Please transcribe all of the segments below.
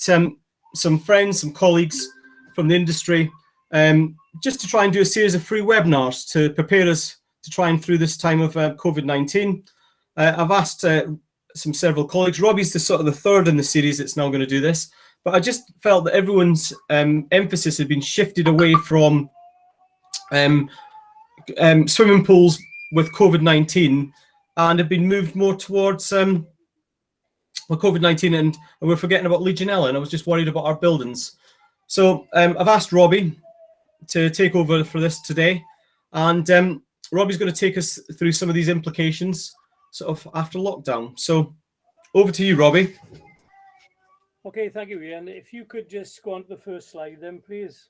some friends, some colleagues from the industry, just to try and do a series of free webinars to prepare us to try and through this time of COVID-19. I've asked several colleagues. Robbie's the third in the series that's now going to do this, but I just felt that everyone's emphasis had been shifted away from swimming pools with COVID-19 and have been moved more towards COVID-19, and we're forgetting about Legionella, and I was just worried about our buildings. So I've asked Robbie to take over for this today, and Robbie's going to take us through some of these implications sort of after lockdown. So over to you, Robbie. Okay, thank you, Ian. If you could just go on to the first slide then, please.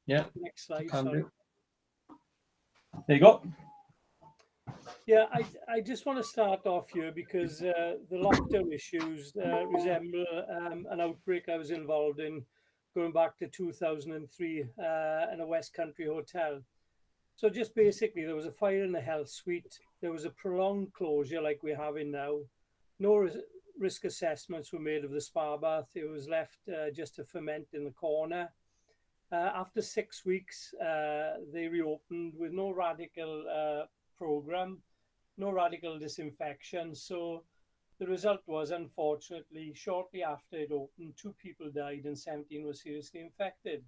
Yeah. Next slide, sorry. There you go. Yeah, I just want to start off here because the lockdown issues resemble an outbreak I was involved in going back to 2003 in a West Country hotel. So just basically, there was a fire in the health suite. There was a prolonged closure like we're having now. No risk assessments were made of the spa bath. It was left just to ferment in the corner. After 6 weeks, they reopened with no radical program, no radical disinfection. So the result was, unfortunately, shortly after it opened, 2 people died and 17 were seriously infected.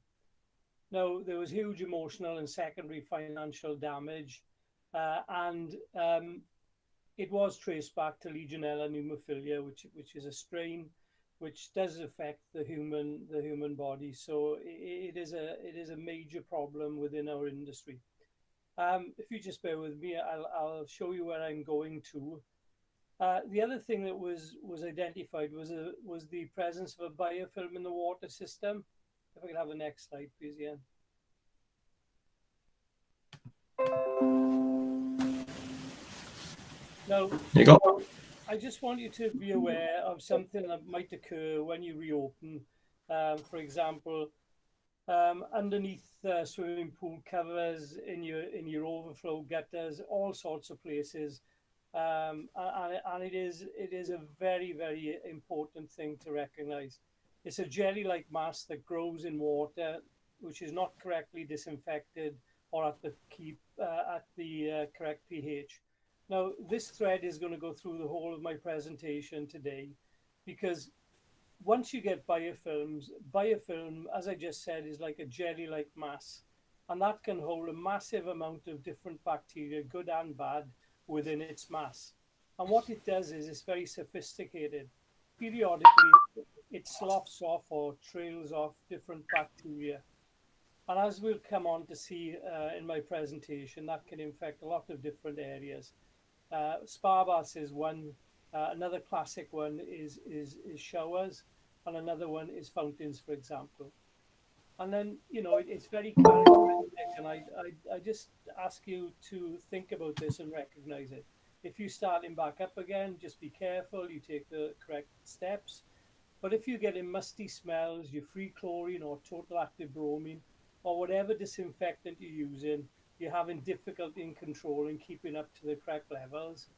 Now, there was huge emotional and secondary financial damage, and it was traced back to Legionella pneumophilia, which is a strain which does affect the human body. So it is a major problem within our industry. If you just bear with me, I'll show you where I'm going to. The other thing that was identified was the presence of a biofilm in the water system. If I could have the next slide, please, Ian. Now, There you go. I just want you to be aware of something that might occur when you reopen. For example, underneath swimming pool covers, in your overflow gutters, all sorts of places, and it is a very, very important thing to recognize. It's a jelly-like mass that grows in water, which is not correctly disinfected or at the correct pH. Now, this thread is going to go through the whole of my presentation today, because once you get biofilms, biofilm, as I just said, is like a jelly-like mass, and that can hold a massive amount of different bacteria, good and bad, within its mass. And what it does is it's very sophisticated. Periodically, it sloughs off or trails off different bacteria. And as we'll come on to see in my presentation, that can infect a lot of different areas. Spa baths is one. Another classic one is showers, and another one is fountains, for example. And then, it's very characteristic, and I just ask you to think about this and recognize it. If you're starting back up again, just be careful, you take the correct steps. But if you're getting musty smells, your free chlorine or total active bromine, or whatever disinfectant you're using, you're having difficulty in controlling, keeping up to the correct levels,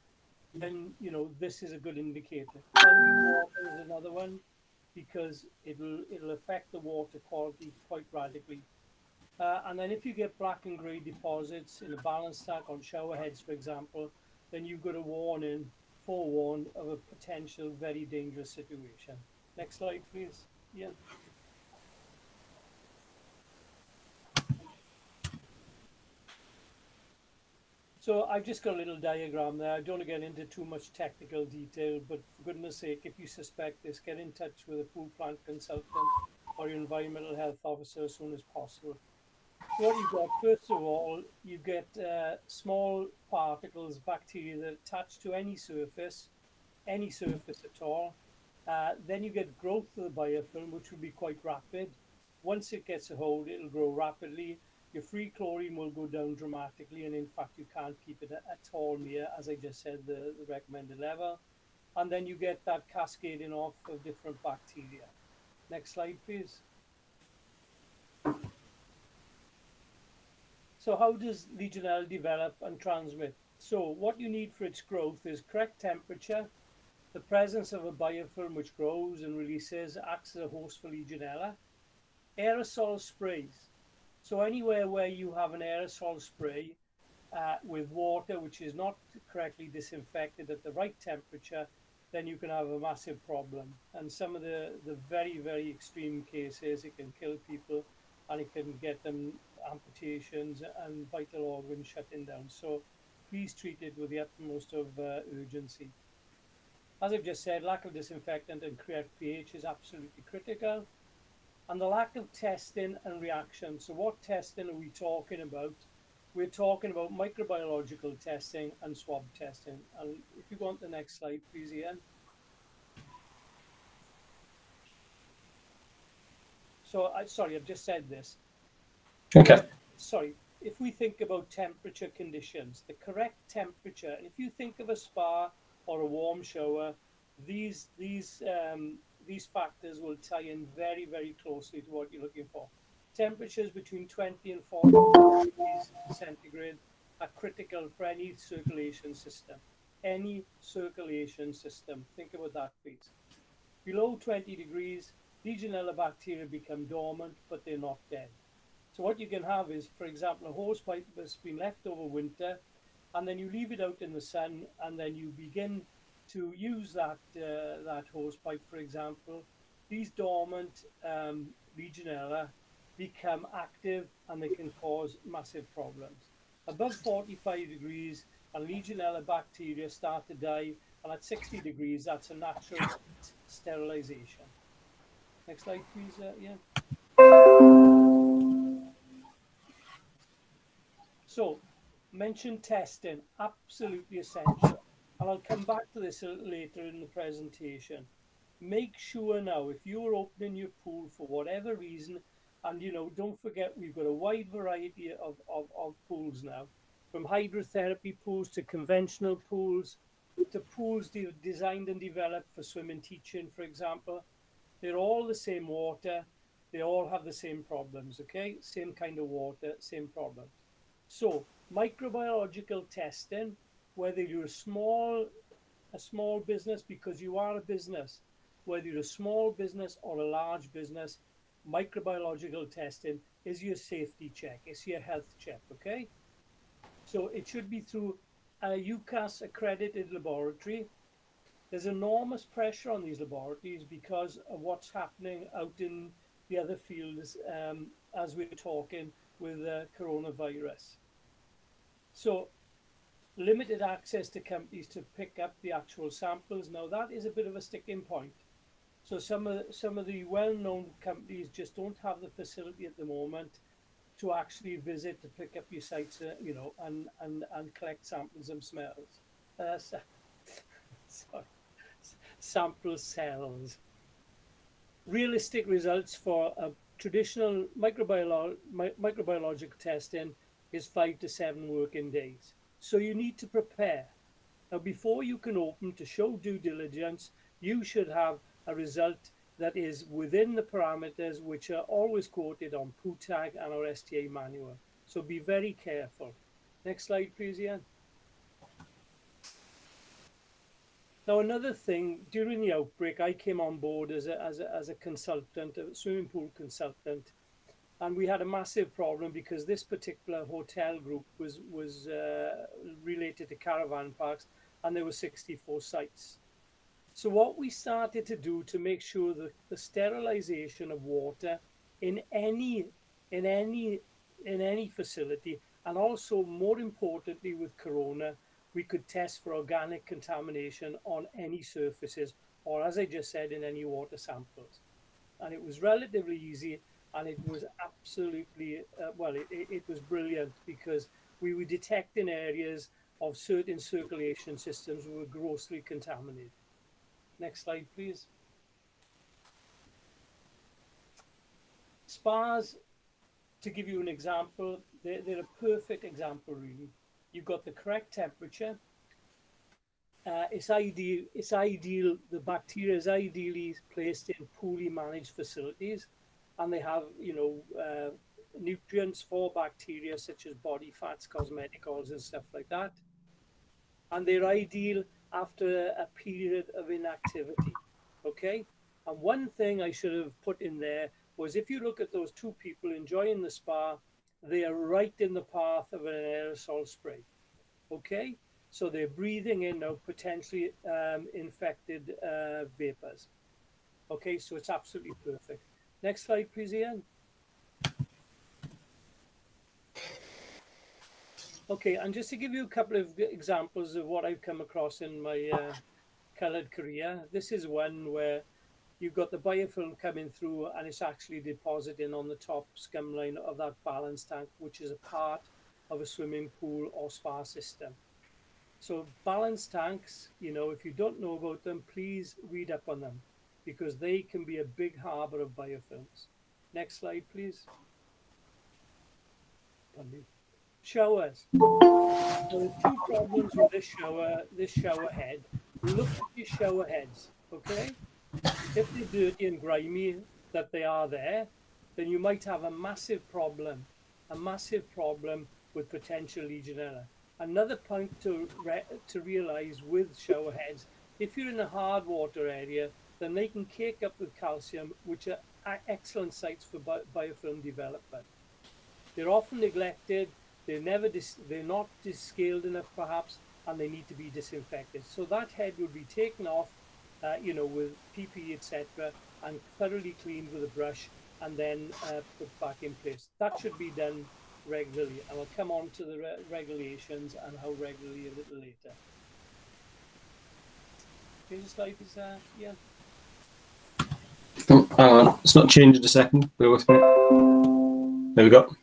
then, this is a good indicator. Water is another one, because it'll affect the water quality quite radically. And then if you get black and grey deposits in a balance stack on shower heads, for example, then you've got a forewarn of a potential very dangerous situation. Next slide, please. Yeah. So I've just got a little diagram there. I don't want to get into too much technical detail, but for goodness sake, if you suspect this, get in touch with a pool plant consultant or your environmental health officer as soon as possible. So what you've got, first of all, you get small particles, bacteria that attach to any surface at all. Then you get growth of the biofilm, which will be quite rapid. Once it gets a hold, it'll grow rapidly. Your free chlorine will go down dramatically, and in fact, you can't keep it at all near, as I just said, the recommended level. And then you get that cascading off of different bacteria. Next slide, please. So how does Legionella develop and transmit? So what you need for its growth is correct temperature, The presence of a biofilm which grows and releases acts as a host for Legionella. Aerosol sprays. So anywhere where you have an aerosol spray with water which is not correctly disinfected at the right temperature, then you can have a massive problem. And some of the very, very extreme cases, it can kill people and it can get them amputations and vital organs shutting down. So please treat it with the utmost of urgency. As I've just said, lack of disinfectant and correct pH is absolutely critical. And the lack of testing and reaction. So what testing are we talking about? We're talking about microbiological testing and swab testing. And if you want the next slide, please, Ian. So, sorry, I've just said this. Okay. Sorry, if we think about temperature conditions, the correct temperature, and if you think of a spa or a warm shower, these factors will tie in very, very closely to what you're looking for. Temperatures between 20 and 40 degrees centigrade are critical for any circulation system. Any circulation system. Think about that, please. Below 20 degrees, Legionella bacteria become dormant, but they're not dead. So what you can have is, for example, a hose pipe that's been left over winter, and then you leave it out in the sun, and then you begin to use that hose pipe, for example. These dormant Legionella become active, and they can cause massive problems. Above 45 degrees, and Legionella bacteria start to die, and at 60 degrees, that's a natural sterilization. Next slide, please, yeah. So, mention testing, absolutely essential. And I'll come back to this a little later in the presentation. Make sure now, if you're opening your pool for whatever reason, and don't forget we've got a wide variety of pools now, from hydrotherapy pools to conventional pools, to pools designed and developed for swimming teaching, for example. They're all the same water. They all have the same problems, okay? Same kind of water, same problems. So microbiological testing, whether you're a small business, because you are a business, whether you're a small business or a large business, microbiological testing is your safety check. It's your health check, okay? So it should be through a UCAS accredited laboratory. There's enormous pressure on these laboratories because of what's happening out in the other fields as we're talking with coronavirus. So limited access to companies to pick up the actual samples. Now that is a bit of a sticking point. So some of the well-known companies just don't have the facility at the moment to actually visit to pick up your sites, and collect samples and smells. Sorry. Sample cells. Realistic results for a traditional microbiological testing is 5 to 7 working days. So you need to prepare. Now, before you can open to show due diligence, you should have a result that is within the parameters which are always quoted on poo tag and our STA manual. So be very careful. Next slide, please, Ian. Now, another thing, during the outbreak, I came on board as a consultant, a swimming pool consultant, and we had a massive problem because this particular hotel group was related to caravan parks, and there were 64 sites. So what we started to do to make sure that the sterilization of water in any facility, and also more importantly with corona, we could test for organic contamination on any surfaces, or as I just said, in any water samples. And it was relatively easy, and it was absolutely, it was brilliant because we were detecting areas of certain circulation systems were grossly contaminated. Next slide, please. Spas, to give you an example, they're a perfect example, really. You've got the correct temperature. It's ideal. The bacteria is ideally placed in poorly managed facilities, and they have, nutrients for bacteria such as body fats, cosmetic oils, and stuff like that. And they're ideal after a period of inactivity. Okay? And one thing I should have put in there was if you look at those two people enjoying the spa, they are right in the path of an aerosol spray. Okay? So they're breathing in now potentially infected vapors. Okay, so it's absolutely perfect. Next slide, please, Ian. Okay, and just to give you a couple of examples of what I've come across in my coloured career, this is one where you've got the biofilm coming through and it's actually depositing on the top scum line of that balance tank, which is a part of a swimming pool or spa system. So balance tanks, you know, if you don't know about them, please read up on them because they can be a big harbour of biofilms. Next slide, please. Showers. So there's two problems with this shower head. Look at your shower heads, okay? If they're dirty and grimy, that they are there, then you might have a massive problem with potential Legionella. Another point to realize with shower heads, if you're in a hard water area, then they can cake up with calcium, which are excellent sites for biofilm development. They're often neglected. They're not scaled enough, perhaps, and they need to be disinfected. So that head would be taken off, you know, with PP, etc., and thoroughly cleaned with a brush, and then put back in place. That should be done regularly, and I'll come on to the regulations and how regularly a little later. Change the slide, please, yeah. Oh, hang on, it's not changed in a second. Bear with me. There we go.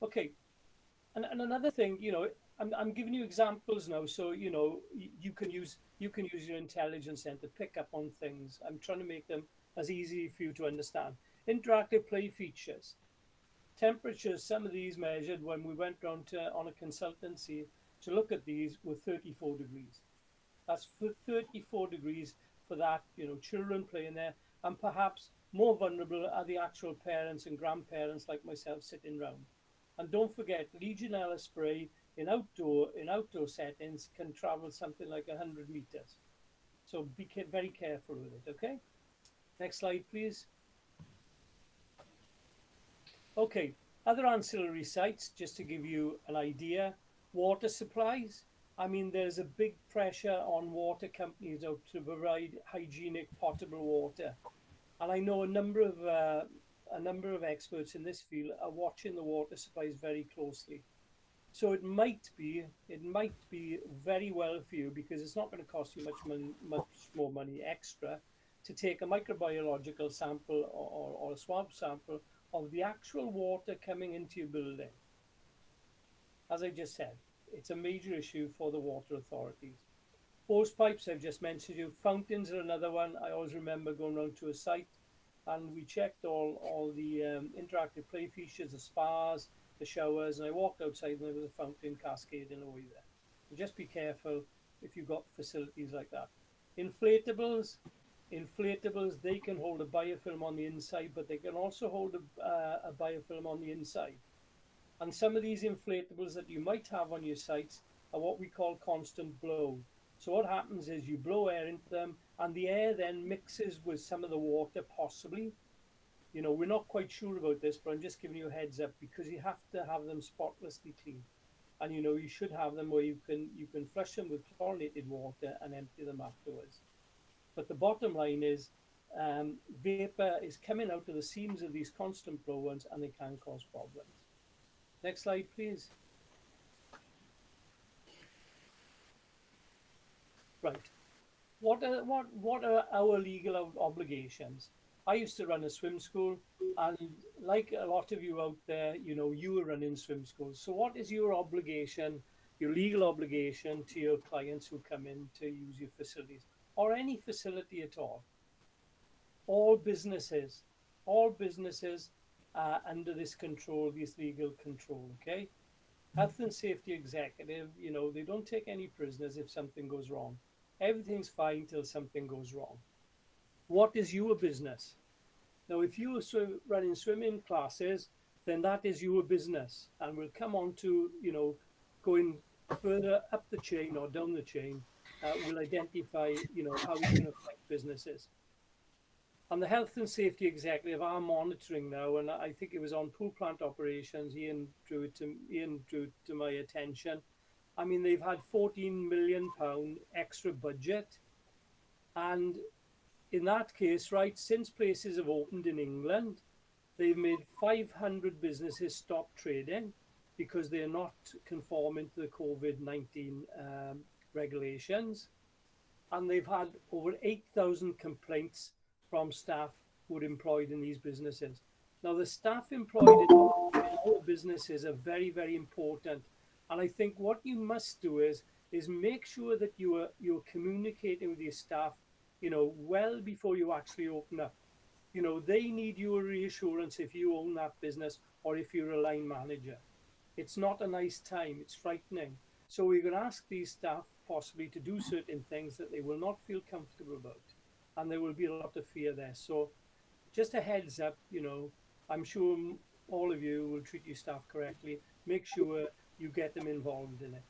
Okay, and another thing, you know, I'm giving you examples now, so you know you can use your intelligence then to pick up on things. I'm trying to make them as easy for you to understand. Interactive play features, temperatures. Some of these measured when we went on a consultancy to look at these were 34 degrees. That's for 34 degrees for that, you know, children playing there, and perhaps more vulnerable are the actual parents and grandparents like myself sitting round. And don't forget, Legionella spray in outdoor settings can travel something like 100 meters. So be very careful with it, okay? Next slide, please. Okay, other ancillary sites, just to give you an idea. Water supplies. I mean, there's a big pressure on water companies out to provide hygienic potable water. And I know a number of experts in this field are watching the water supplies very closely. So it might be very well for you because it's not going to cost you much more money extra to take a microbiological sample or a swab sample of the actual water coming into your building. As I just said, it's a major issue for the water authorities. Hose pipes, I've just mentioned you. Fountains are another one. I always remember going around to a site and we checked all the interactive play features, the spas, the showers, and I walked outside and there was a fountain cascading away there. So just be careful if you've got facilities like that. Inflatables, they can hold a biofilm on the inside, but they can also hold a biofilm on the inside. And some of these inflatables that you might have on your sites are what we call constant blow. So what happens is you blow air into them and the air then mixes with some of the water possibly. You know, we're not quite sure about this, but I'm just giving you a heads up because you have to have them spotlessly clean. And you know, you should have them where you can flush them with chlorinated water and empty them afterwards. But the bottom line is vapor is coming out of the seams of these constant blow ones and they can cause problems. Next slide, please. Right. What are our legal obligations? I used to run a swim school, and like a lot of you out there, you know, you were running swim schools. So what is your obligation, your legal obligation to your clients who come in to use your facilities or any facility at all? All businesses under this control, this legal control, okay? Health and safety executive, you know, they don't take any prisoners if something goes wrong. Everything's fine till something goes wrong. What is your business? Now, if you are running swimming classes, then that is your business. And we'll come on to, you know, going further up the chain or down the chain will identify, how it can affect businesses. And the health and safety executive are monitoring now, and I think it was on pool plant operations. Ian drew it to my attention. I mean, they've had £14 million extra budget, and in that case, right, since places have opened in England, they've made 500 businesses stop trading because they're not conforming to the COVID-19 regulations. And they've had over 8,000 complaints from staff who are employed in these businesses. Now, the staff employed in all businesses are very, very important. And I think what you must do is make sure that you're communicating with your staff, well before you actually open up. They need your reassurance if you own that business or if you're a line manager. It's not a nice time, it's frightening. So we're going to ask these staff possibly to do certain things that they will not feel comfortable about. And there will be a lot of fear there. So just a heads up, I'm sure all of you will treat your staff correctly. Make sure you get them involved in it.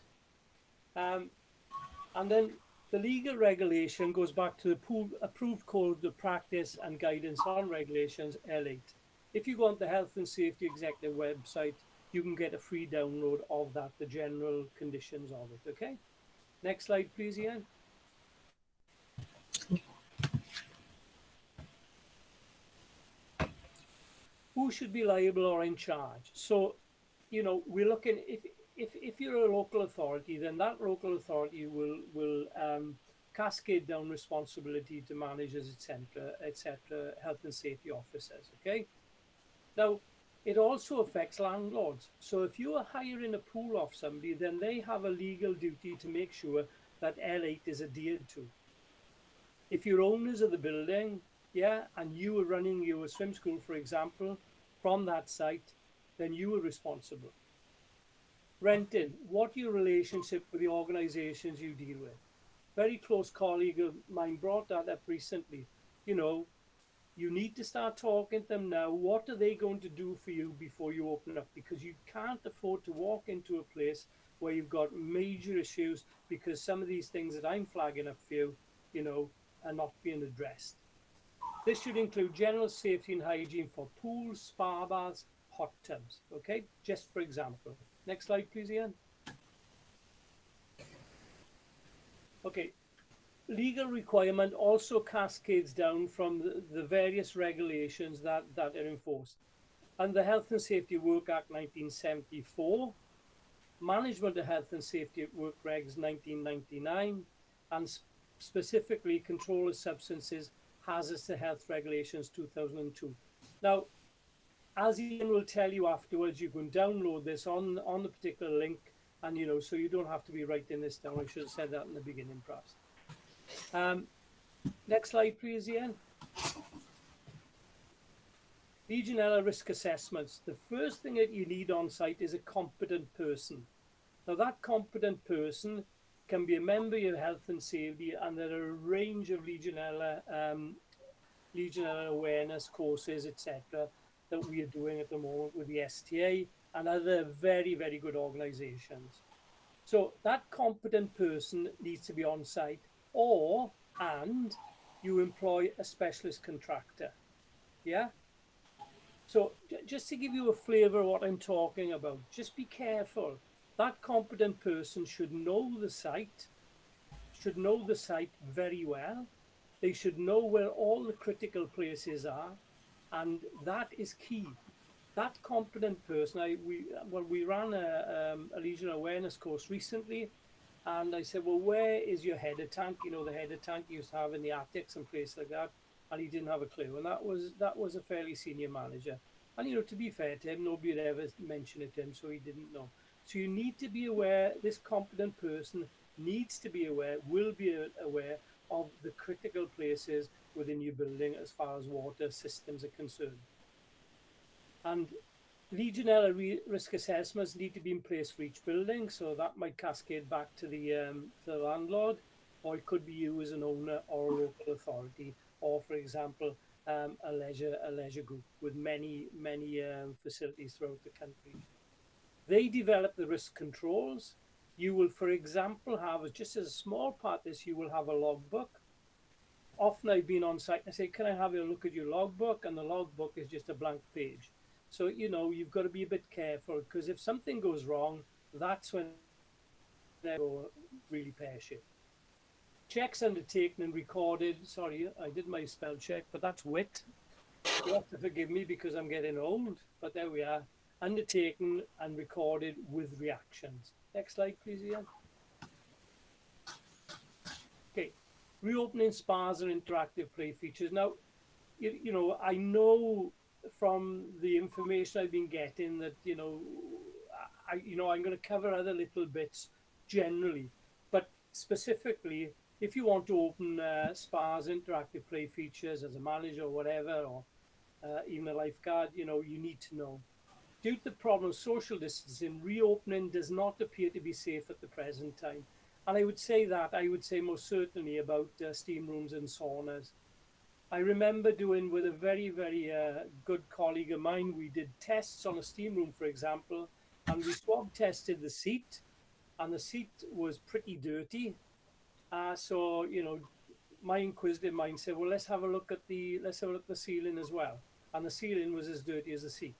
And then the legal regulation goes back to the approved code of practice and guidance on regulations, L8. If you go on the Health and Safety Executive website, you can get a free download of that, the general conditions of it, okay? Next slide, please, Ian. Who should be liable or in charge? So, we're looking, if you're a local authority, then that local authority will cascade down responsibility to managers, etc., health and safety officers, okay? Now, it also affects landlords. So if you are hiring a pool off somebody, then they have a legal duty to make sure that L8 is adhered to. If you're owners of the building, and you were running your swim school, for example, from that site, then you are responsible. Renting, what your relationship with the organizations you deal with. Very close colleague of mine brought that up recently. You need to start talking to them now. What are they going to do for you before you open up? Because you can't afford to walk into a place where you've got major issues because some of these things that I'm flagging up for you, are not being addressed. This should include general safety and hygiene for pools, spa baths, hot tubs, okay? Just for example. Next slide, please, Ian. Okay. Legal requirement also cascades down from the various regulations that are enforced. And the Health and Safety Work Act 1974, Management of Health and Safety at Work Regs 1999, and specifically Control of Substances, Hazardous to Health Regulations 2002. Now, as Ian will tell you afterwards, you can download this on the particular link, and so you don't have to be writing this down. I should have said that in the beginning, perhaps. Next slide, please, Ian. Legionella risk assessments. The first thing that you need on site is a competent person. Now, that competent person can be a member of your health and safety, and there are a range of Legionella awareness courses, etc., that we are doing at the moment with the STA and other very, very good organizations. So that competent person needs to be on site, and you employ a specialist contractor. Yeah. So just to give you a flavor of what I'm talking about, just be careful. That competent person should know the site very well. They should know where all the critical places are, and that is key. That competent person, we ran a Legion awareness course recently, and I said, well, where is your header tank? The header tank you used to have in the attics and places like that, and he didn't have a clue. And that was a fairly senior manager. And to be fair to him, nobody had ever mentioned it to him, so he didn't know. So you need to be aware. This competent person needs to be aware, will be aware of the critical places within your building as far as water systems are concerned. And Legionella risk assessments need to be in place for each building, so that might cascade back to the landlord, or it could be you as an owner or a local authority, or for example, a leisure group with many facilities throughout the country. They develop the risk controls, You will, for example, have, just as a small part of this, you will have a logbook. Often I've been on site and I say, can I have a look at your logbook? And the logbook is just a blank page. So, you've got to be a bit careful, because if something goes wrong, that's when they go really pear-shaped. Checks undertaken and recorded. Sorry, I did my spell check, but that's wit. You have to forgive me because I'm getting old, but there we are. Undertaken and recorded with reactions. Next slide, please, Ian. Okay, reopening spas and interactive play features. Now, I know from the information I've been getting that, I'm going to cover other little bits generally, but specifically, if you want to open spas, interactive play features as a manager or whatever, or even a lifeguard, you need to know. Due to the problem of social distancing, reopening does not appear to be safe at the present time. And I would say most certainly about steam rooms and saunas. I remember doing with a very, very good colleague of mine, we did tests on a steam room, for example, and we swab tested the seat, and the seat was pretty dirty. So, my inquisitive mind said, well, let's have a look at the ceiling as well. And the ceiling was as dirty as the seat.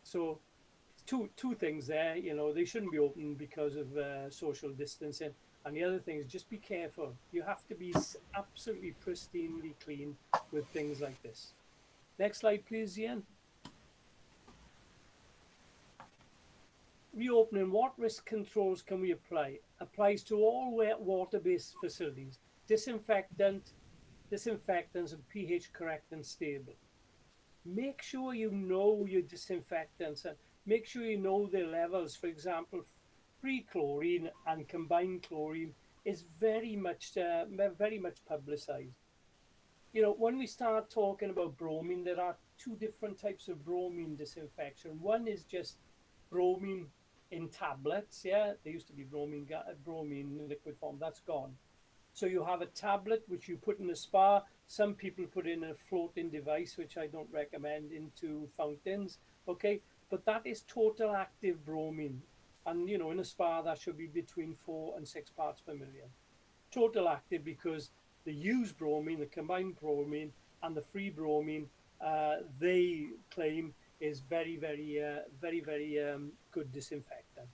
So two things there, they shouldn't be open because of social distancing. And the other thing is just be careful. You have to be absolutely pristinely clean with things like this. Next slide, please, Ian. Reopening, what risk controls can we apply? Applies to all water-based facilities. Disinfectants and pH correct and stable. Make sure you know your disinfectants and make sure you know their levels. For example, free chlorine and combined chlorine is very much publicized. When we start talking about bromine, there are two different types of bromine disinfection. One is just bromine in tablets. Yeah, there used to be bromine in liquid form. That's gone. So you have a tablet which you put in a spa. Some people put in a floating device, which I don't recommend, into fountains. Okay, but that is total active bromine, and in a spa that should be between 4 and 6 parts per million. Total active, because the used bromine, the combined bromine, and the free bromine, they claim is very, very good disinfectant.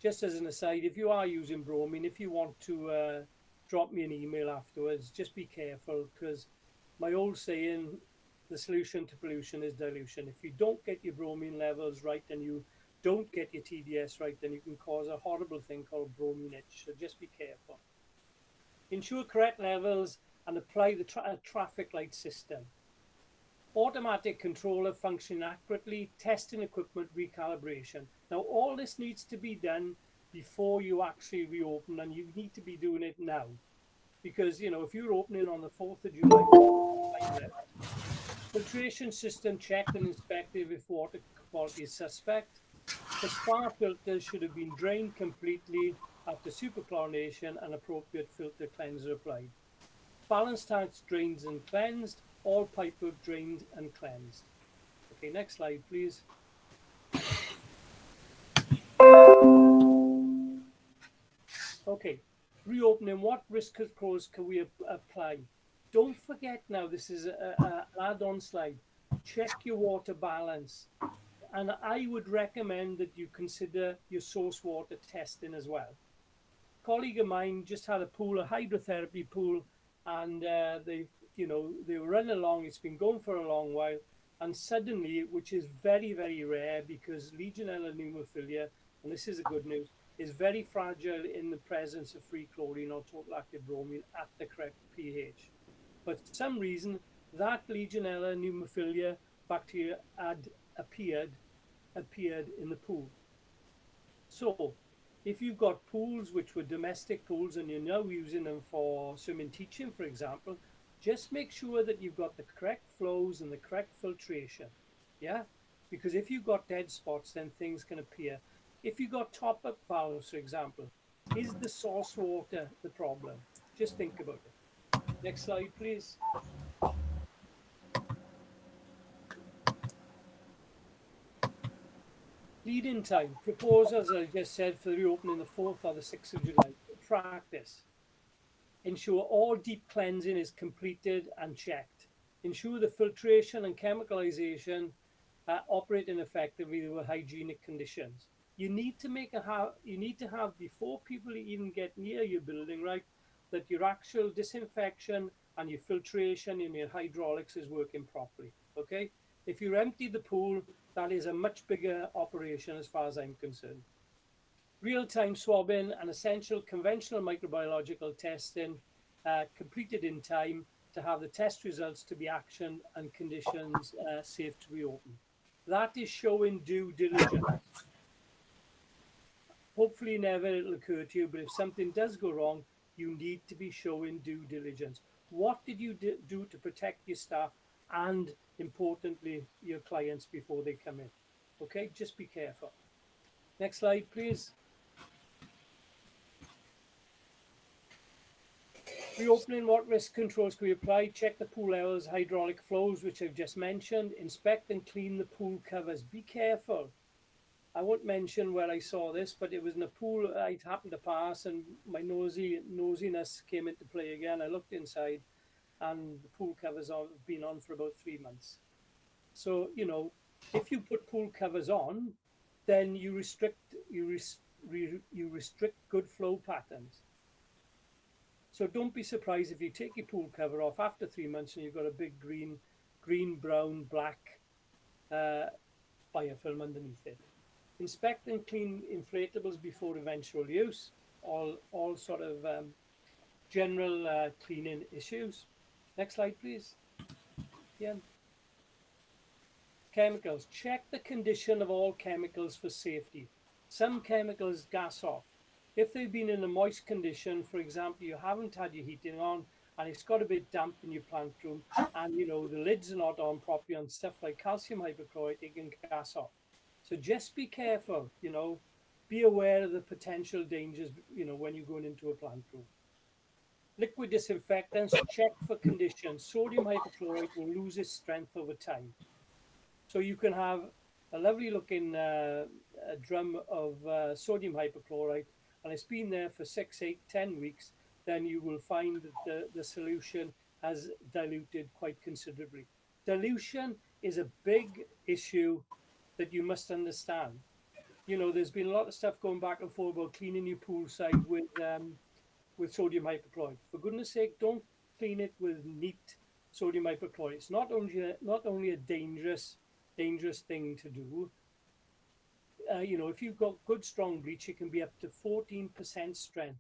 Just as an aside, if you are using bromine, if you want to drop me an email afterwards, just be careful, because my old saying, the solution to pollution is dilution. If you don't get your bromine levels right and you don't get your TDS right, then you can cause a horrible thing called bromine itch. So just be careful. Ensure correct levels and apply the traffic light system. Automatic controller functioning accurately, testing equipment recalibration. Now, all this needs to be done before you actually reopen, and you need to be doing it now. Because, if you're opening on the 4th of July, filtration system checked and inspected if water quality is suspect. The spa filters should have been drained completely after superchlorination and appropriate filter cleanser applied. Balance tanks drained and cleansed. All pipework drained and cleansed. Okay, next slide, please. Okay, reopening. What risk controls can we apply? Don't forget now, this is an add-on slide. Check your water balance. And I would recommend that you consider your source water testing as well. A colleague of mine just had a pool, a hydrotherapy pool, and they were running along. It's been going for a long while, and suddenly, which is very, very rare, because Legionella pneumophilia, and this is the good news, is very fragile in the presence of free chlorine or total active bromine at the correct pH. But for some reason, that Legionella pneumophilia bacteria had appeared in the pool. So if you've got pools which were domestic pools and you're now using them for swimming teaching, for example, just make sure that you've got the correct flows and the correct filtration. Yeah, because if you've got dead spots, then things can appear. If you've got top-up valves, for example, is the source water the problem? Just think about it. Next slide, please. Lead-in time. Propose, as I just said, for the reopening the 4th or the 6th of July. Practice. Ensure all deep cleansing is completed and checked. Ensure the filtration and chemicalization operating effectively with hygienic conditions. You need to have before people even get near your building, right, that your actual disinfection and your filtration and your hydraulics is working properly. Okay, if you empty the pool, that is a much bigger operation as far as I'm concerned. Real-time swabbing and essential conventional microbiological testing completed in time to have the test results to be actioned and conditions safe to reopen. That is showing due diligence. Hopefully never it'll occur to you, but if something does go wrong, you need to be showing due diligence. What did you do to protect your staff and, importantly, your clients before they come in? Okay, just be careful. Next slide, please. Reopening, what risk controls can we apply? Check the pool levels, hydraulic flows, which I've just mentioned. Inspect and clean the pool covers. Be careful. I won't mention where I saw this, but it was in a pool I'd happened to pass, and my nosiness came into play again. I looked inside, and the pool covers have been on for about 3 months. So, you know, if you put pool covers on, then you restrict good flow patterns. So don't be surprised if you take your pool cover off after 3 months and you've got a big green, brown, black biofilm underneath it. Inspect and clean inflatables before eventual use. All sort of general cleaning issues. Next slide, please. Yeah. Chemicals. Check the condition of all chemicals for safety. Some chemicals gas off. If they've been in a moist condition, for example, you haven't had your heating on and it's got a bit damp in your plant room and, you know, the lids are not on properly on stuff like calcium hypochlorite, it can gas off. So just be careful, you know, be aware of the potential dangers, you know, when you're going into a plant room. Liquid disinfectants, check for conditions. Sodium hypochlorite will lose its strength over time. So you can have a lovely looking drum of sodium hypochlorite, and it's been there for 6, 8, 10 weeks, then you will find that the solution has diluted quite considerably. Dilution is a big issue that you must understand. You know, there's been a lot of stuff going back and forth about cleaning your poolside with sodium hypochlorite. For goodness sake, don't clean it with neat sodium hypochlorite. It's not only a dangerous thing to do. You know, if you've got good strong bleach, it can be up to 14% strength.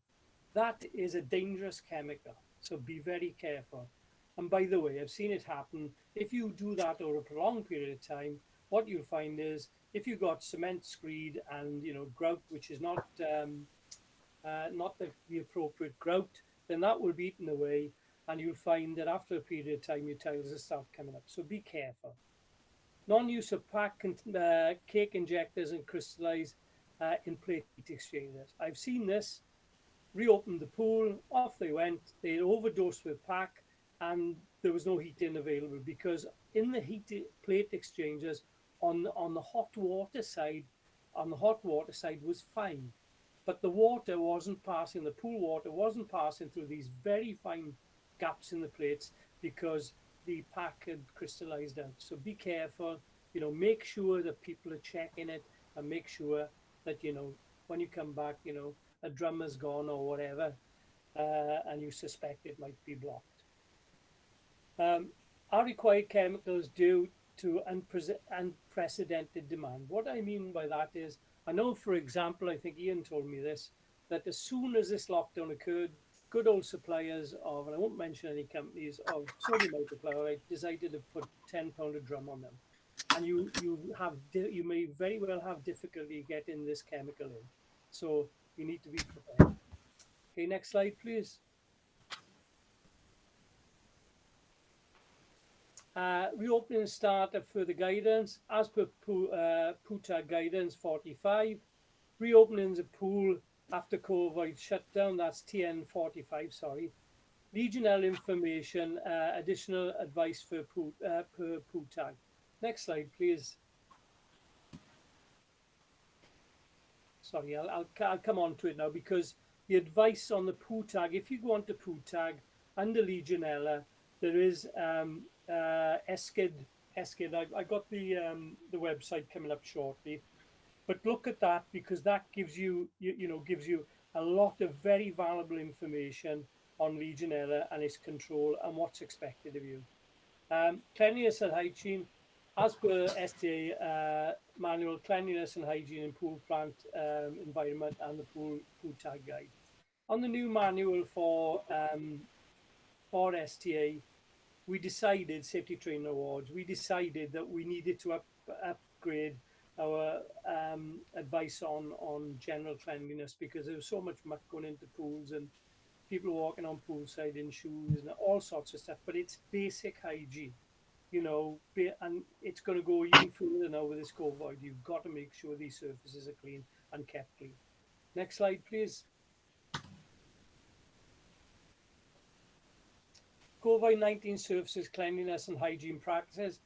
That is a dangerous chemical, so be very careful. And by the way, I've seen it happen. If you do that over a prolonged period of time, what you'll find is if you've got cement screed and, you know, grout, which is not the appropriate grout, then that will be eaten away, and you'll find that after a period of time, your tiles will start coming up. So be careful. Non-use of pack cake injectors and crystallize in plate heat exchangers. I've seen this. Reopened the pool, off they went. They overdosed with pack, and there was no heating available because in the plate exchangers on the hot water side was fine, but the water wasn't passing. The pool water wasn't passing through these very fine gaps in the plates because the pack had crystallized out. So be careful, you know, make sure that people are checking it and make sure that, you know, when you come back, you know, a drum has gone or whatever, and you suspect it might be blocked. Are required chemicals due to unprecedented demand? What I mean by that is, I know, for example, I think Ian told me this, that as soon as this lockdown occurred, good old suppliers of, and I won't mention any companies, of sodium hypochlorite decided to put £10 a drum on them. And you may very well have difficulty getting this chemical in. So you need to be prepared. Okay, next slide, please. Reopening and start of further guidance. As per PUTA guidance 45, reopening the pool after COVID shutdown, that's TN 45, sorry. Legionella information, additional advice for per PUTA. Next slide, please. sorry, I'll come on to it now, because the advice on the poo tag, if you go onto poo tag under Legionella, there is Escid. I got the website coming up shortly, but look at that, because that gives you, gives you a lot of very valuable information on Legionella and its control and what's expected of you. Cleanliness and hygiene, as per SDA manual, cleanliness and hygiene in pool plant environment and the pool tag guide. On the new manual for STA, we decided, Safety Training Awards, we decided that we needed to upgrade our advice on general cleanliness, because there was so much muck going into pools and people walking on poolside in shoes and all sorts of stuff. But it's basic hygiene, and it's going to go even further now with this COVID. You've got to make sure these surfaces are clean and kept clean. Next slide, please. COVID-19 surfaces cleanliness and hygiene practices.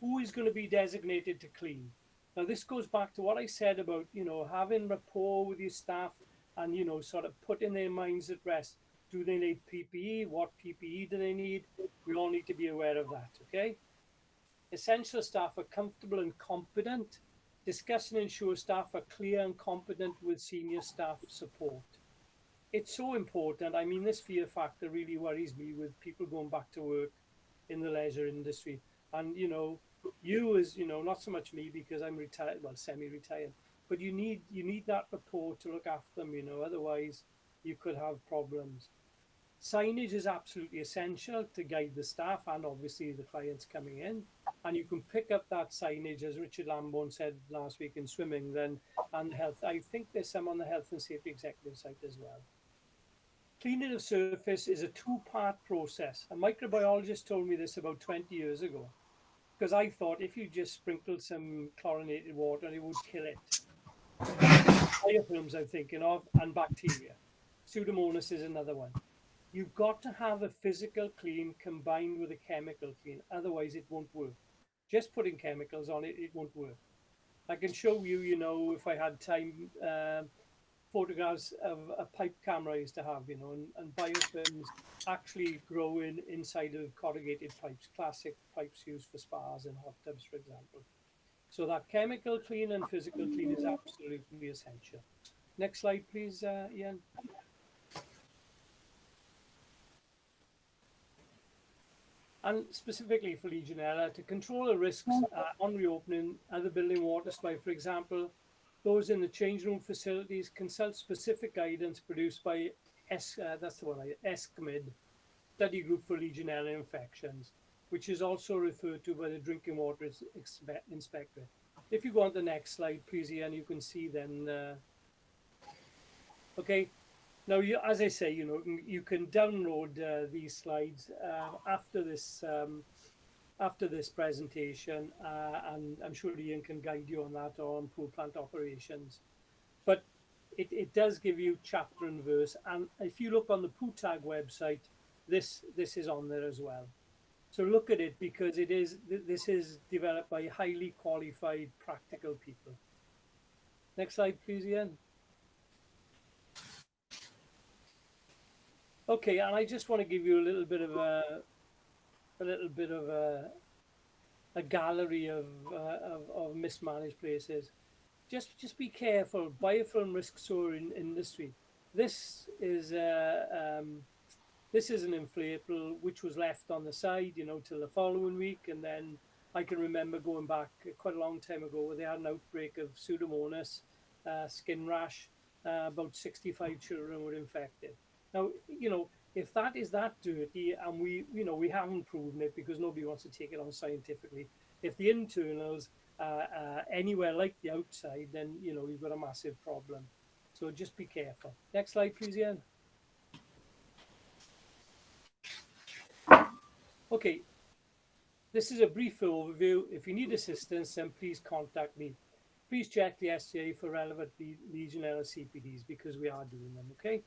Who is going to be designated to clean? Now, this goes back to what I said about, having rapport with your staff and, sort of putting their minds at rest. Do they need PPE? What PPE do they need? We all need to be aware of that, okay? Essential staff are comfortable and competent. Discuss and ensure staff are clear and competent with senior staff support. It's so important. I mean, this fear factor really worries me with people going back to work in the leisure industry. And, you as, not so much me, because I'm retired, well, semi-retired, but you need that rapport to look after them, otherwise you could have problems. Signage is absolutely essential to guide the staff and obviously the clients coming in. And you can pick up that signage, as Richard Lambourne said last week in swimming, and health. I think there's some on the health and safety executive site as well. Cleaning of surface is a two-part process. A microbiologist told me this about 20 years ago, because I thought if you just sprinkled some chlorinated water, it would kill it. Biofilms I'm thinking of, and bacteria. Pseudomonas is another one. You've got to have a physical clean combined with a chemical clean, otherwise it won't work. Just putting chemicals on it, it won't work. I can show you, if I had time, photographs of a pipe camera I used to have, and biofilms actually grow inside of corrugated pipes, classic pipes used for spas and hot tubs, for example. So that chemical clean and physical clean is absolutely essential. Next slide, please, Ian. And specifically for Legionella, to control the risks on reopening other building water supply, for example, those in the change room facilities, consult specific guidance produced by ESCMID, Study Group for Legionella Infections, which is also referred to by the Drinking Water Inspector. If you go on to the next slide, please, Ian, you can see then. Okay, now, as I say, you can download these slides after this presentation, and I'm sure Ian can guide you on that or on pool plant operations. But it does give you chapter and verse, and if you look on the Poo Tag website, this is on there as well. So look at it, because this is developed by highly qualified practical people. Next slide, please, Ian. Okay, and I just want to give you a little bit of a gallery of mismanaged places. Just be careful. Biofilm risk soar in industry. This is an inflatable which was left on the side, till the following week, and then I can remember going back quite a long time ago where they had an outbreak of Pseudomonas, skin rash. About 65 children were infected. Now, if that is that dirty, and we haven't proven it because nobody wants to take it on scientifically. If the internals anywhere like the outside, then you've got a massive problem. So just be careful. Next slide, please, Ian. Okay, this is a brief overview. If you need assistance, then please contact me. Please check the STA for relevant Legionella CPDs, because we are doing them. Okay.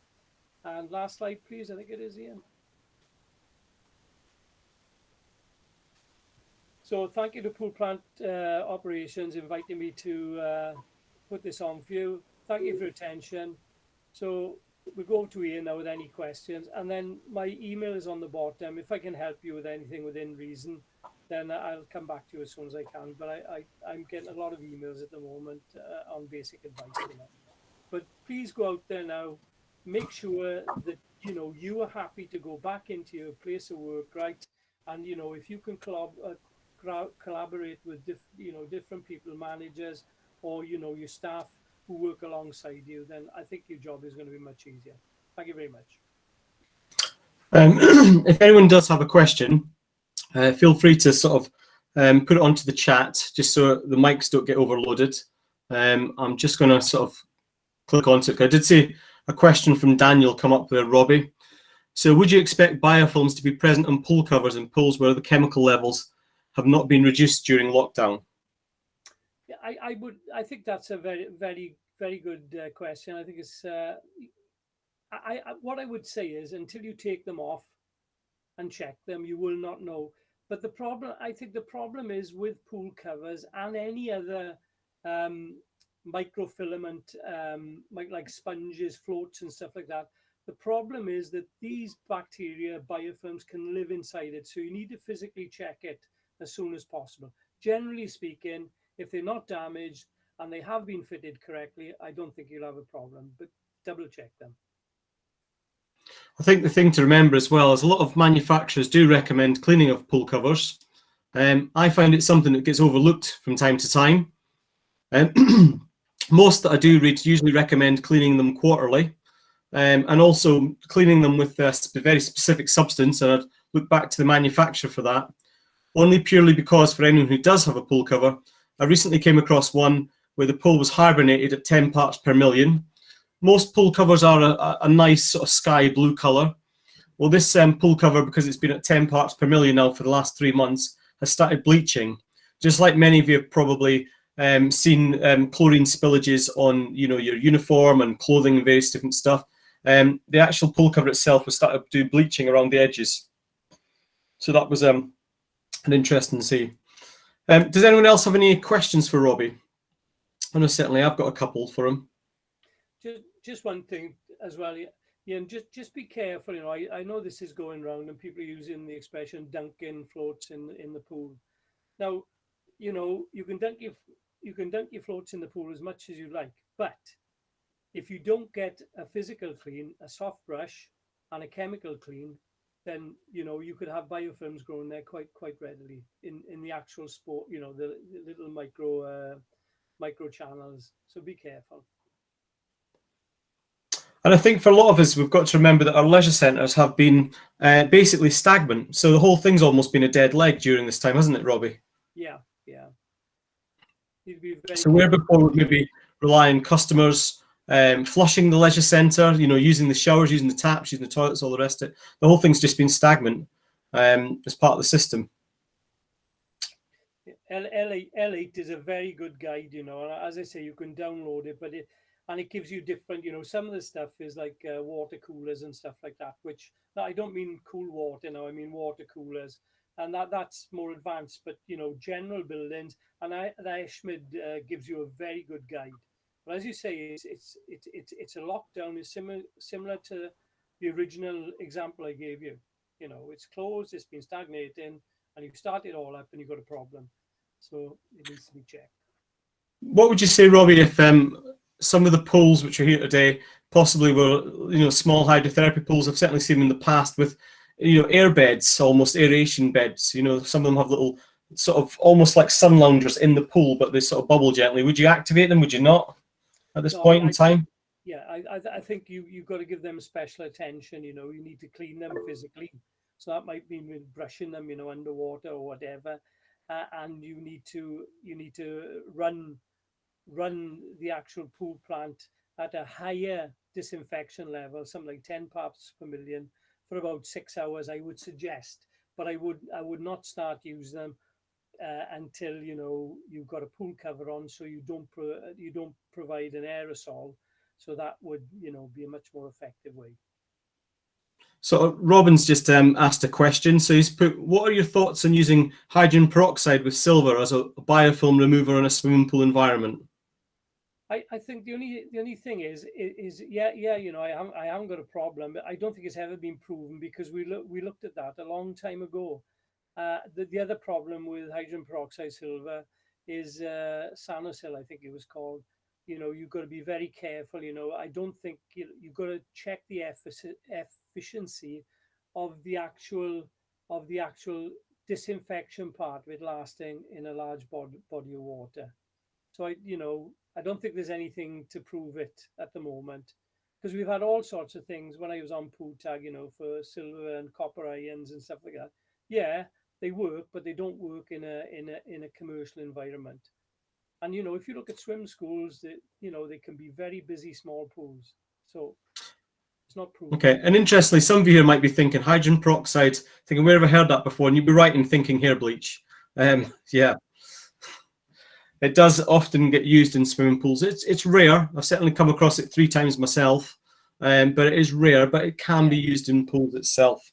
And last slide, please. I think it is, Ian. So thank you to Pool Plant Operations inviting me to put this on for you. Thank you for your attention. So we'll go to Ian now with any questions, and then my email is on the bottom. If I can help you with anything within reason, then I'll come back to you as soon as I can. But I'm getting a lot of emails at the moment on basic advice. But please go out there now. Make sure that you are happy to go back into your place of work, right? And if you can collaborate with different people, managers, or your staff who work alongside you, then I think your job is going to be much easier. Thank you very much. If anyone does have a question, feel free to sort of put it onto the chat, just so the mics don't get overloaded. I'm just going to sort of click onto it. I did see a question from Daniel come up there, Robbie. So would you expect biofilms to be present on pool covers in pools where the chemical levels have not been reduced during lockdown? Yeah, I would. I think that's a very good question. I think it's. What I would say is, until you take them off and check them, you will not know. But I think the problem is with pool covers and any other microfilament, like sponges, floats, and stuff like that. The problem is that these bacteria, biofilms, can live inside it. So you need to physically check it as soon as possible. Generally speaking, if they're not damaged and they have been fitted correctly, I don't think you'll have a problem, but double check them. I think the thing to remember as well is a lot of manufacturers do recommend cleaning of pool covers. I find it something that gets overlooked from time to time. Most that I do read usually recommend cleaning them quarterly, and also cleaning them with a very specific substance, and I'd look back to the manufacturer for that. Only purely because for anyone who does have a pool cover, I recently came across one where the pool was hibernated at 10 parts per million. Most pool covers are a nice sort of sky blue color. Well, this pool cover, because it's been at 10 parts per million now for the last 3 months, has started bleaching. Just like many of you have probably seen chlorine spillages on your uniform and clothing and various different stuff. The actual pool cover itself was started to do bleaching around the edges. So that was an interesting to see. Does anyone else have any questions for Robbie? I know certainly I've got a couple for him. Just one thing as well, Ian, just be careful. I know this is going around and people are using the expression dunking floats in the pool. Now, you can dunk your floats in the pool as much as you like, but if you don't get a physical clean, a soft brush, and a chemical clean, then you could have biofilms growing there quite readily in the actual sport. The little micro channels. So be careful. And I think for a lot of us, we've got to remember that our leisure centres have been basically stagnant. So the whole thing's almost been a dead leg during this time, hasn't it, Robbie? Yeah. So where before we'd maybe rely on customers flushing the leisure centre, using the showers, using the taps, using the toilets, all the rest of it, the whole thing's just been stagnant as part of the system. L8 is a very good guide, and as I say, you can download it, but it gives you different, some of the stuff is like water coolers and stuff like that, which I don't mean cool water now, I mean water coolers, and that's more advanced, but general buildings, and the Ashmid gives you a very good guide. But as you say, it's a lockdown is similar to the original example I gave you. It's closed, it's been stagnating, and you start it all up and you've got a problem. So it needs to be checked. What would you say, Robbie, if some of the pools which are here today possibly were, small hydrotherapy pools? I've certainly seen them in the past with, air beds, almost aeration beds. Some of them have little sort of almost like sun loungers in the pool, but they sort of bubble gently. Would you activate them? Would you not at this point in time? Yeah, I think you've got to give them special attention. You need to clean them physically. So that might mean with brushing them, underwater or whatever. And you need to run the actual pool plant at a higher disinfection level, something like 10 parts per million, for about 6 hours, I would suggest. But I would not start using them until you've got a pool cover on, so you don't provide an aerosol. So that would be a much more effective way. So Robin's just asked a question. So he's put, what are your thoughts on using hydrogen peroxide with silver as a biofilm remover in a swimming pool environment? I think the only thing is yeah, you know, I haven't got a problem, but I don't think it's ever been proven because we looked at that a long time ago. The other problem with hydrogen peroxide silver is Sanosil, I think it was called. You know, you've got to be very careful. You know, I don't think you've got to check the efficiency of the actual disinfection part of it lasting in a large body of water. So I don't think there's anything to prove it at the moment because we've had all sorts of things when I was on pool tag, you know, for silver and copper ions and stuff like that. Yeah, they work, but they don't work in a commercial environment. And you know, if you look at swim schools, that you know they can be very busy small pools, so it's not proven. Okay, and interestingly, some of you here might be thinking hydrogen peroxide, thinking, where have I heard that before? And you'd be right in thinking hair bleach. Yeah, it does often get used in swimming pools. It's rare. I've certainly come across it 3 times myself, but it is rare, but it can be used in pools itself.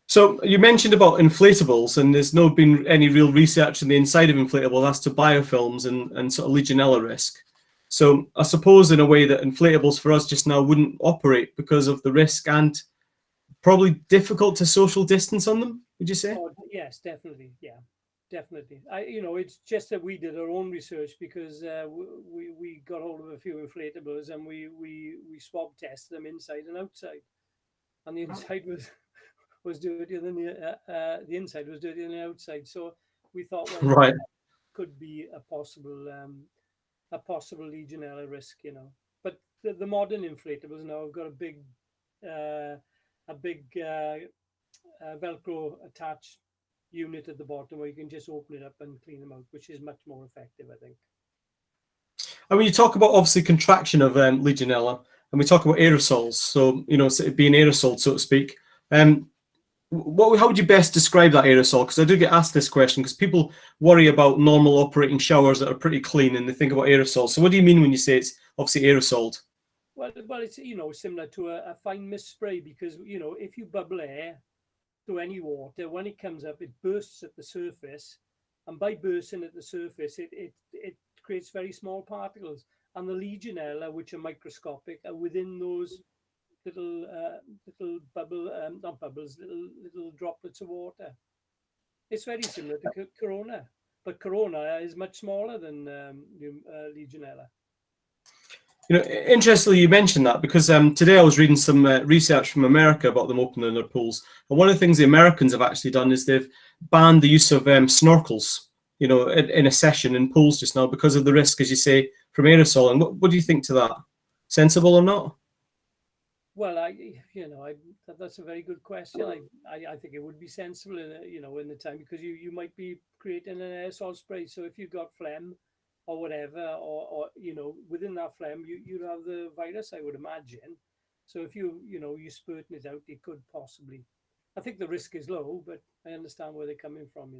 So you mentioned about inflatables, and there's no been any real research on the inside of inflatables as to biofilms and sort of Legionella risk. So I suppose in a way that inflatables for us just now wouldn't operate because of the risk and probably difficult to social distance on them, would you say? Oh, yes, definitely. Yeah, definitely. You know, it's just that we did our own research because we got hold of a few inflatables and we swab tested them inside and outside, and the inside was dirtier than the inside was dirtier than the outside. So we thought, well, Right. could be a possible Legionella risk, you know. But the modern inflatables now have got a big Velcro attached unit at the bottom where you can just open it up and clean them out, which is much more effective, I think. And when you talk about obviously contraction of Legionella, and we talk about aerosols, so you know, being aerosol, so to speak. How would you best describe that aerosol? Because I do get asked this question because people worry about normal operating showers that are pretty clean and they think about aerosols. So what do you mean when you say it's obviously aerosoled? Well, it's similar to a fine mist spray because if you bubble air through any water, when it comes up, it bursts at the surface, and by bursting at the surface, it creates very small particles, and the Legionella, which are microscopic, are within those little not bubbles, little droplets of water. It's very similar to Corona, but Corona is much smaller than Legionella. You know, interestingly, you mentioned that because today I was reading some research from America about them opening their pools, and one of the things the Americans have actually done is they've banned the use of snorkels, you know, in a session in pools just now because of the risk, as you say, from aerosol. And what do you think to that? Sensible or not? Well, that's a very good question. I think it would be sensible, in the time because you might be creating an aerosol spray. So if you've got phlegm or whatever, or within that phlegm, you'd have the virus, I would imagine. So if you're spurting it out, it could possibly. I think the risk is low, but I understand where they're coming from.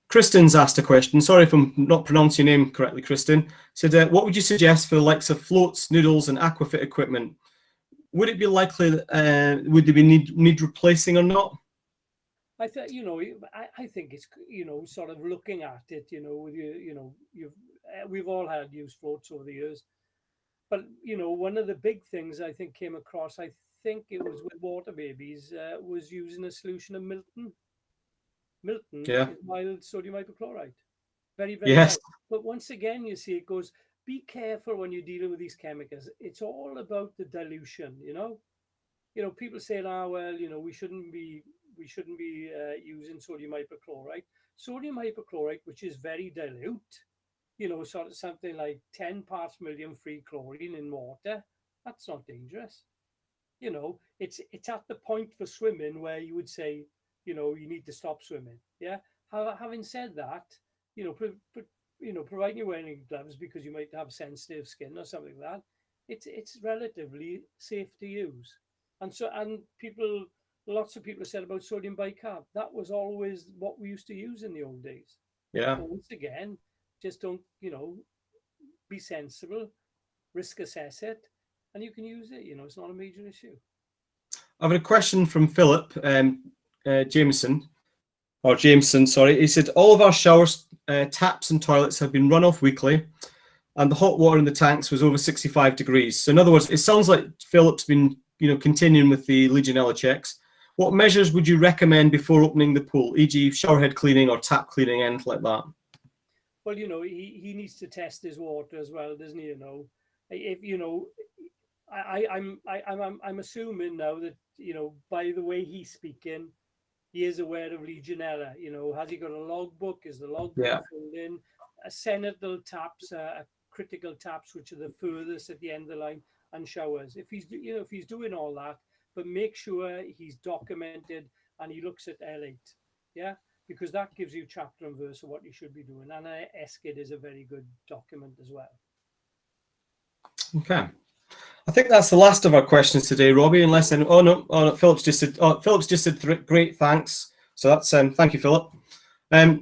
Kristen's asked a question. Sorry if I'm not pronouncing your name correctly, Kristen. Said, what would you suggest for the likes of floats, noodles, and aquafit equipment? Would it be likely that would they need replacing or not? I think I think it's sort of looking at it. With we've all had used floats over the years, but one of the big things I think came across. I think it was with water babies was using a solution of Milton. Milton Yeah. is mild sodium hypochlorite. Very, very Yes. mild. But once again, you see, it goes, be careful when you're dealing with these chemicals. It's all about the dilution, people say, well, we shouldn't be using sodium hypochlorite. Sodium hypochlorite, which is very dilute, sort of something like 10 parts per million free chlorine in water, that's not dangerous. It's at the point for swimming where you would say, you need to stop swimming. Yeah. Having said that, providing you're wearing gloves because you might have sensitive skin or something like that, it's relatively safe to use. And lots of people have said about sodium bicarb. That was always what we used to use in the old days. Yeah. So once again, just don't, be sensible, risk assess it, and you can use it. It's not a major issue. I've got a question from Philip Jameson. or Jameson, sorry. He said, all of our showers, taps and toilets have been run off weekly, and the hot water in the tanks was over 65 degrees. So in other words, it sounds like Philip's been, continuing with the Legionella checks. What measures would you recommend before opening the pool, e.g. showerhead cleaning or tap cleaning, anything like that? Well, he needs to test his water as well, doesn't he? If I'm assuming now that by the way he's speaking, he is aware of Legionella. Has he got a logbook? Is the logbook filled in? Senatal taps, critical taps, which are the furthest at the end of the line, and showers. If he's doing all that, but make sure he's documented and he looks at L8, yeah, because that gives you chapter and verse of what you should be doing. And SKID is a very good document as well. Okay. I think that's the last of our questions today, Robbie, unless any, oh no, Philip's just said great, thanks. So that's thank you, Philip. I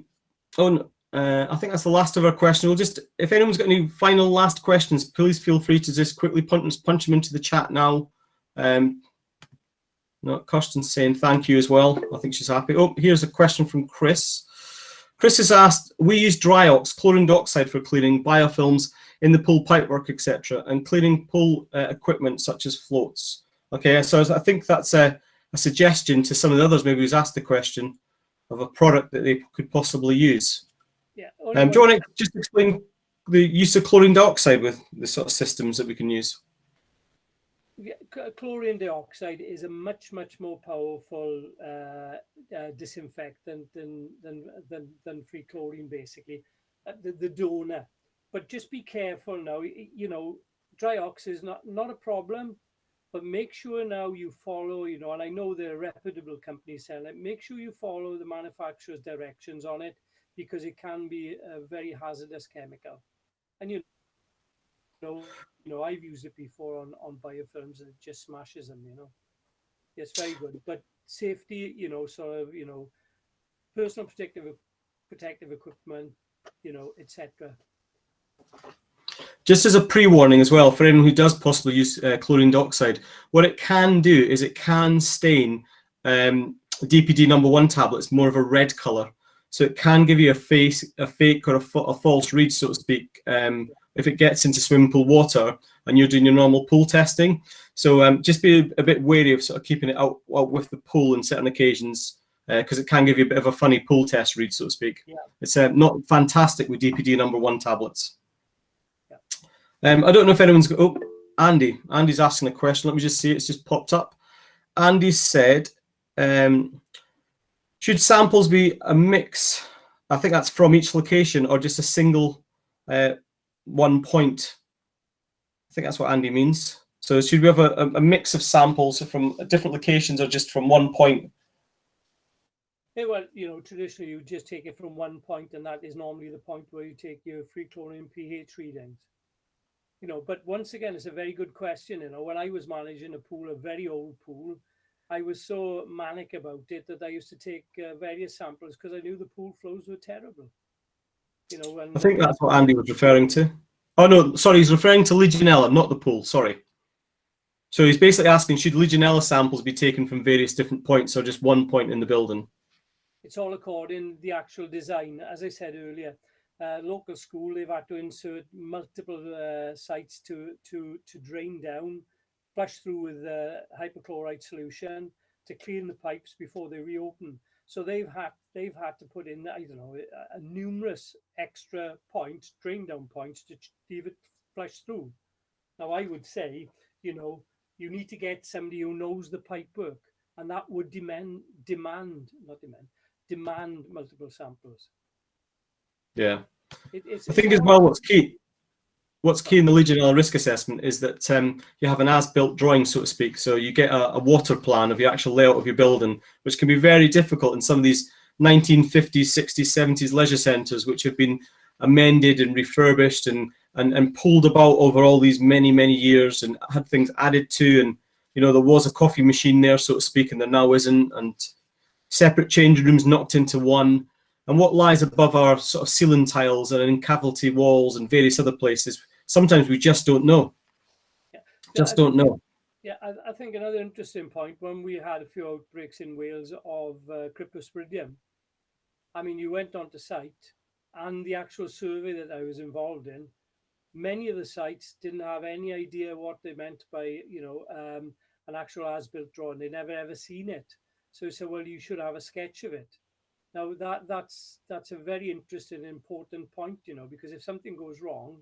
think that's the last of our questions. We'll just, if anyone's got any final last questions, please feel free to just quickly punch them into the chat now. No, Kirsten's saying thank you as well. I think she's happy. Oh, here's a question from Chris. Chris has asked, we use Dryox, chlorine dioxide for cleaning biofilms in the pool pipework, etc., and cleaning pool equipment such as floats. Okay, so I think that's a suggestion to some of the others maybe who's asked the question of a product that they could possibly use. Yeah. Do you want to just explain the use of chlorine dioxide with the sort of systems that we can use? Yeah, chlorine dioxide is a much more powerful disinfectant than free chlorine, basically, the donor. But just be careful now. Dryox is not a problem, but make sure now you follow. And I know there are reputable companies selling it. Make sure you follow the manufacturer's directions on it, because it can be a very hazardous chemical. And I've used it before on biofilms, and it just smashes them. It's very good, but safety, personal protective equipment, etc. Just as a pre-warning as well, for anyone who does possibly use chlorine dioxide, what it can do is it can stain DPD #1 tablets more of a red color. So it can give you a fake or a false read, so to speak, if it gets into swimming pool water and you're doing your normal pool testing. So just be a bit wary of sort of keeping it out with the pool on certain occasions, because it can give you a bit of a funny pool test read, so to speak. Yeah. It's not fantastic with DPD #1 tablets. Yeah. I don't know if anyone's got, oh, Andy's asking a question. Let me just see, it's just popped up. Andy said, should samples be a mix? I think that's from each location, or just a single 1 point. I think that's what Andy means. So should we have a mix of samples from different locations, or just from 1 point? Yeah, well, traditionally you just take it from 1 point, and that is normally the point where you take your free chlorine pH readings. But once again, it's a very good question. When I was managing a pool, a very old pool, I was so manic about it that I used to take various samples because I knew the pool flows were terrible. I think that's what Andy was referring to. Oh no, sorry, he's referring to Legionella, not the pool. Sorry. So he's basically asking, should Legionella samples be taken from various different points, or just 1 point in the building? It's all according to the actual design. As I said earlier, local school, they've had to insert multiple sites to drain down, flush through with hypochlorite solution to clean the pipes before they reopen. So they've had to put in, I don't know, a numerous extra points, drain down points, to leave it flush through. Now I would say, you need to get somebody who knows the pipe work, and that would demand multiple samples. Yeah, I think as well what's key in the Legionella risk assessment is that you have an as-built drawing, so to speak. So you get a water plan of the actual layout of your building, which can be very difficult in some of these 1950s, 60s, 70s leisure centres, which have been amended and refurbished and pulled about over all these many years, and had things added to. And there was a coffee machine there, so to speak, and there now isn't, and separate changing rooms knocked into one. And what lies above our sort of ceiling tiles and in cavity walls and various other places, sometimes we just don't know. Don't know. Yeah, I think another interesting point, when we had a few outbreaks in Wales of Cryptosporidium, I mean, you went onto site, and the actual survey that I was involved in, many of the sites didn't have any idea what they meant by, an actual as-built drawing. They never ever seen it. So, well, you should have a sketch of it. Now that's a very interesting and important point, because if something goes wrong,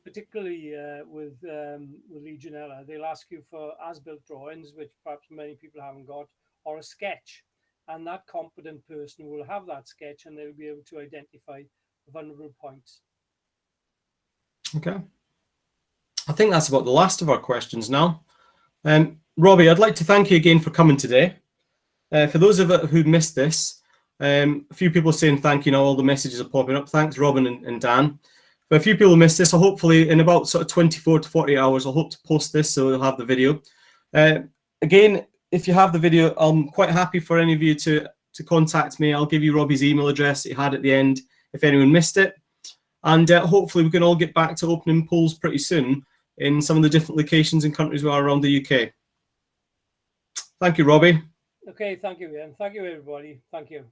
particularly with Legionella, they'll ask you for as-built drawings, which perhaps many people haven't got, or a sketch, and that competent person will have that sketch, and they'll be able to identify vulnerable points. Okay, I think that's about the last of our questions now. Robbie, I'd like to thank you again for coming today. For those of us who missed this, a few people are saying thank you now, all the messages are popping up. Thanks, Robin and Dan. But a few people missed this, so hopefully in about sort of 24 to 48 hours, I'll hope to post this so you'll have the video. Again, if you have the video, I'm quite happy for any of you to contact me. I'll give you Robbie's email address that he had at the end if anyone missed it. And hopefully we can all get back to opening polls pretty soon in some of the different locations and countries we are around the UK. Thank you, Robbie. Okay, thank you, Ian. Thank you, everybody. Thank you.